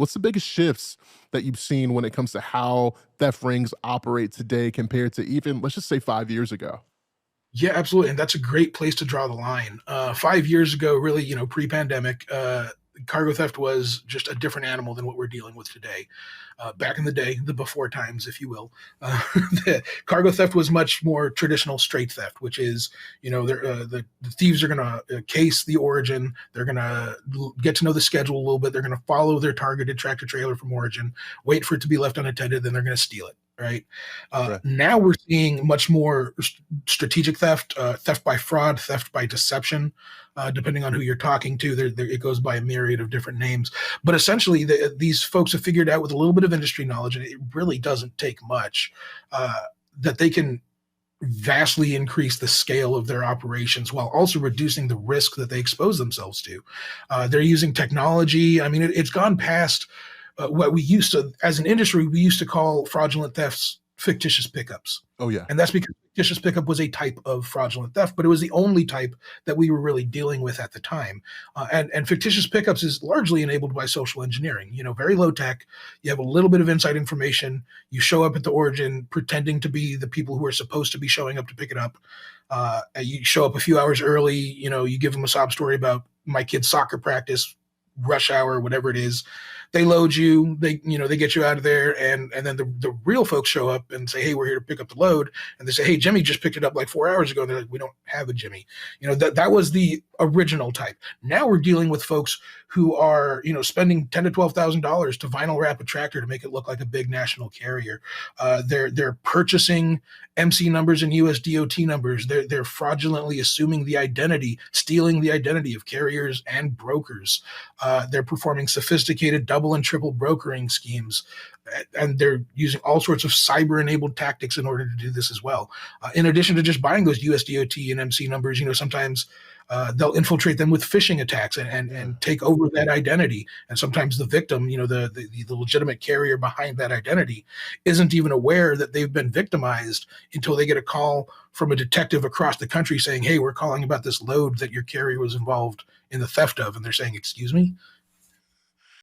what's the biggest shifts that you've seen when it comes to how theft rings operate today compared to even, let's just say, 5 years ago? Yeah, absolutely, and that's a great place to draw the line. 5 years ago, really, pre-pandemic, cargo theft was just a different animal than what we're dealing with today. Back in the day, the before times, if you will, the cargo theft was much more traditional straight theft, which is, the thieves are going to case the origin. They're going to get to know the schedule a little bit. They're going to follow their targeted tractor trailer from origin, wait for it to be left unattended, then they're going to steal it. Right. Right. Now we're seeing much more strategic theft, theft by fraud, theft by deception, depending on who you're talking to. It goes by a myriad of different names. But essentially, these folks have figured out with a little bit of industry knowledge, and it really doesn't take much, that they can vastly increase the scale of their operations while also reducing the risk that they expose themselves to. They're using technology. I mean, it's gone past what we used to, as an industry, we used to call fraudulent thefts fictitious pickups. Oh, yeah. And that's because fictitious pickup was a type of fraudulent theft, but it was the only type that we were really dealing with at the time. And fictitious pickups is largely enabled by social engineering, very low tech. You have a little bit of inside information. You show up at the origin pretending to be the people who are supposed to be showing up to pick it up. You show up a few hours early, you give them a sob story about my kid's soccer practice, rush hour, whatever it is. They load you, they get you out of there, and then the real folks show up and say, hey, we're here to pick up the load. And they say, hey, Jimmy just picked it up like 4 hours ago. And they're like, we don't have a Jimmy. That was the original type. Now we're dealing with folks who are, spending $10,000 to $12,000 to vinyl wrap a tractor to make it look like a big national carrier. They're purchasing MC numbers and USDOT numbers. They're fraudulently assuming the identity, stealing the identity of carriers and brokers. They're performing sophisticated double and triple brokering schemes, and they're using all sorts of cyber-enabled tactics in order to do this as well. In addition to just buying those USDOT and MC numbers, sometimes they'll infiltrate them with phishing attacks and take over that identity. And sometimes the victim, the legitimate carrier behind that identity, isn't even aware that they've been victimized until they get a call from a detective across the country saying, hey, we're calling about this load that your carrier was involved in the theft of. And they're saying, excuse me?